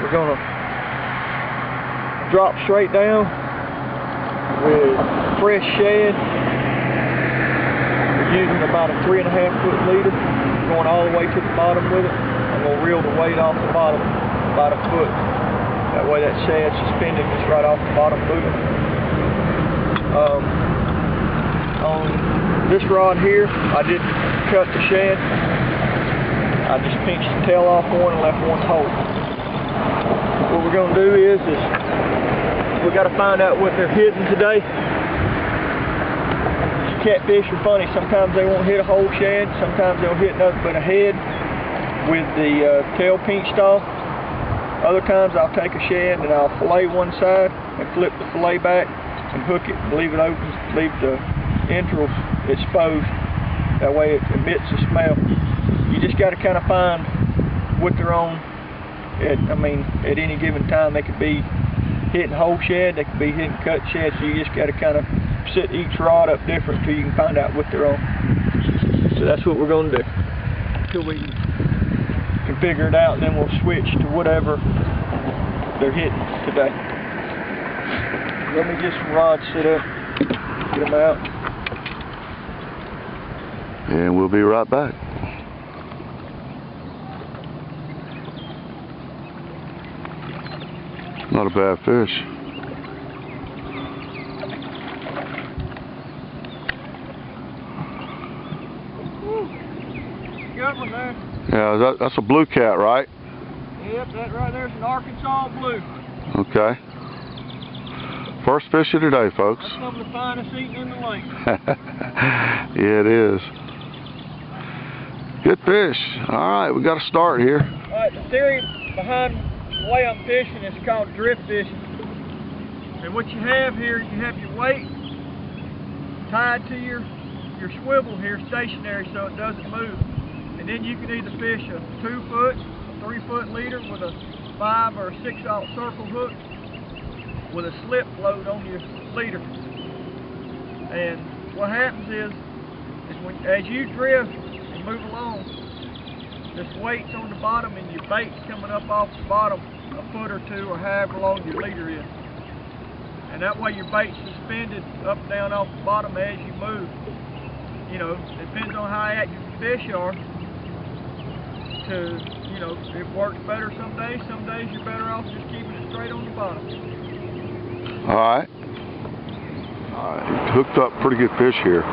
We're gonna drop straight down with fresh shad. We're using about a 3.5 foot leader, going all the way to the bottom with it. I'm gonna reel the weight off the bottom about a foot. That way that shad's suspended just right off the bottom moving. On this rod here, I didn't cut the shad. I just pinched the tail off one and left one whole. What we're gonna do is we gotta find out what they're hitting today. Catfish are funny. Sometimes they won't hit a whole shad. Sometimes they'll hit nothing but a head with the tail pinched off. Other times I'll take a shad and I'll fillet one side and flip the fillet back and hook it and leave it open, leave the entrails exposed. That way it emits a smell. You just got to kind of find what they're on at any given time. They could be hitting whole shad, they could be hitting cut shad, so you just got to kind of set each rod up different so you can find out what they're on. So that's what we're going to do until we can figure it out, and then we'll switch to whatever they're hitting today. Let me get some rods set up, get them out. And we'll be right back. Not a bad fish. Good one there. Yeah, that's a blue cat, right? Yep, that right there's an Arkansas blue. Okay. First fish of the day, folks. That's some of the finest eating in the lake. Yeah, it is. Good fish. Alright, we got to start here. Alright, the theory behind the way I'm fishing is called drift fishing. And what you have here, you have your weight tied to your swivel here, stationary, so it doesn't move. And then you can either fish a 2 foot, a 3 foot leader with a 5 or a 6/0 circle hook with a slip float on your leader. And what happens is as you drift and move along, this weight's on the bottom and your bait's coming up off the bottom a foot or two or however long your leader is. And that way your bait's suspended up and down off the bottom as you move. You know, it depends on how active the fish are. You know, it works better some days you're better off just keeping it straight on the bottom. Alright. Hooked up pretty good fish here.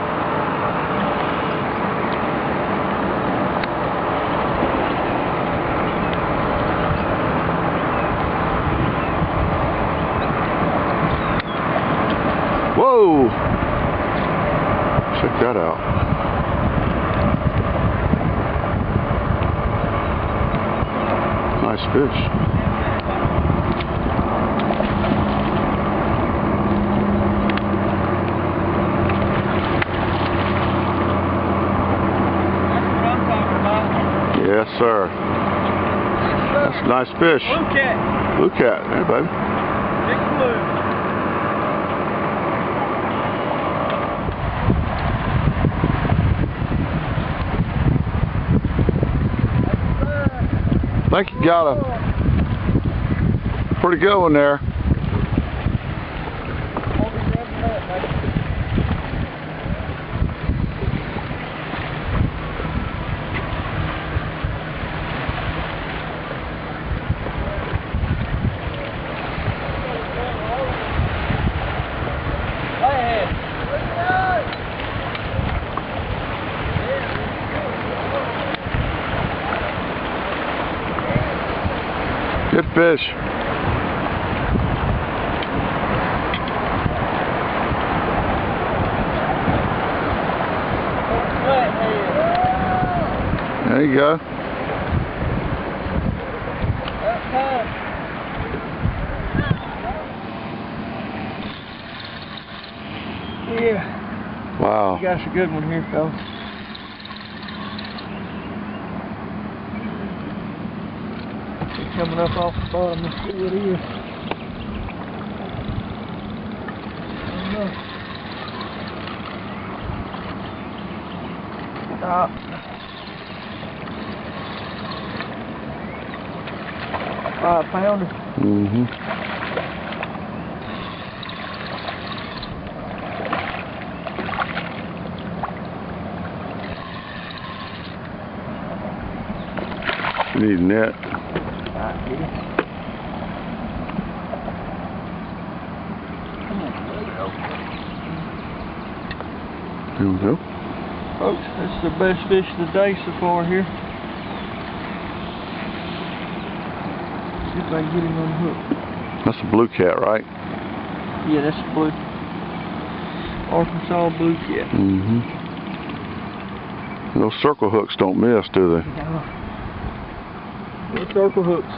Whoa! Check that out. Nice fish. Yes, sir. That's a nice fish. Blue cat. Blue cat. Hey, baby. Big blue. I think you got a pretty good one there. Good fish. There you go. Yeah. Wow. You got us a good one here, fellas. Coming up off the bottom, let's see what it is. Stop. 5-pounder. Mm-hmm. You need a net. Here we go. Folks, that's the best fish of the day so far here. See if I can get him on the hook. That's a blue cat, right? Yeah, that's a blue. Arkansas blue cat. Mm-hmm. Those circle hooks don't miss, do they? No. Those circle hooks,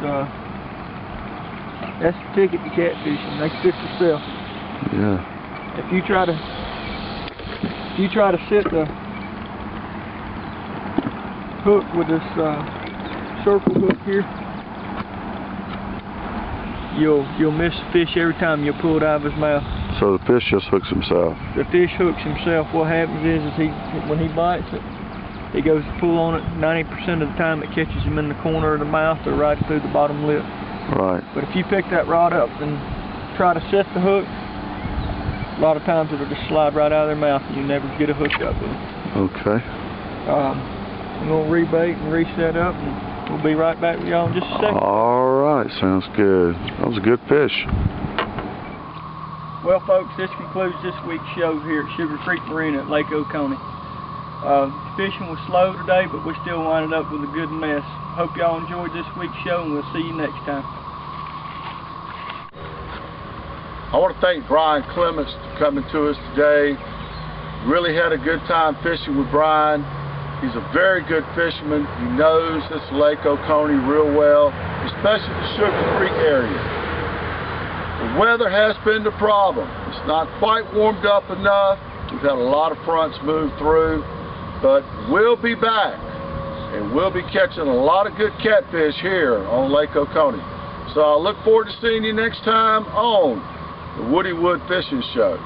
that's the ticket to catfishing. They fish themselves. Yeah. If you try to set the hook with this circle hook here, you'll miss the fish every time you pull it out of his mouth. So the fish just hooks himself. The fish hooks himself. What happens is when he bites it, he goes to pull on it. 90% of the time it catches him in the corner of the mouth or right through the bottom lip. Right. But if you pick that rod up and try to set the hook, a lot of times it'll just slide right out of their mouth and you never get a hook up with it. Okay. I'm going to rebait and reset up, and we'll be right back with y'all in just a second. Alright, sounds good. That was a good fish. Well, folks, this concludes this week's show here at Sugar Creek Marina at Lake Oconee. Fishing was slow today, but we still winded up with a good mess. Hope y'all enjoyed this week's show, and we'll see you next time. I want to thank Brian Clements for coming to us today. Really had a good time fishing with Brian. He's a very good fisherman. He knows this Lake Oconee real well, especially the Sugar Creek area. The weather has been the problem. It's not quite warmed up enough. We've had a lot of fronts move through, but we'll be back, and we'll be catching a lot of good catfish here on Lake Oconee. So I look forward to seeing you next time on the Woody Wood Fishing Show.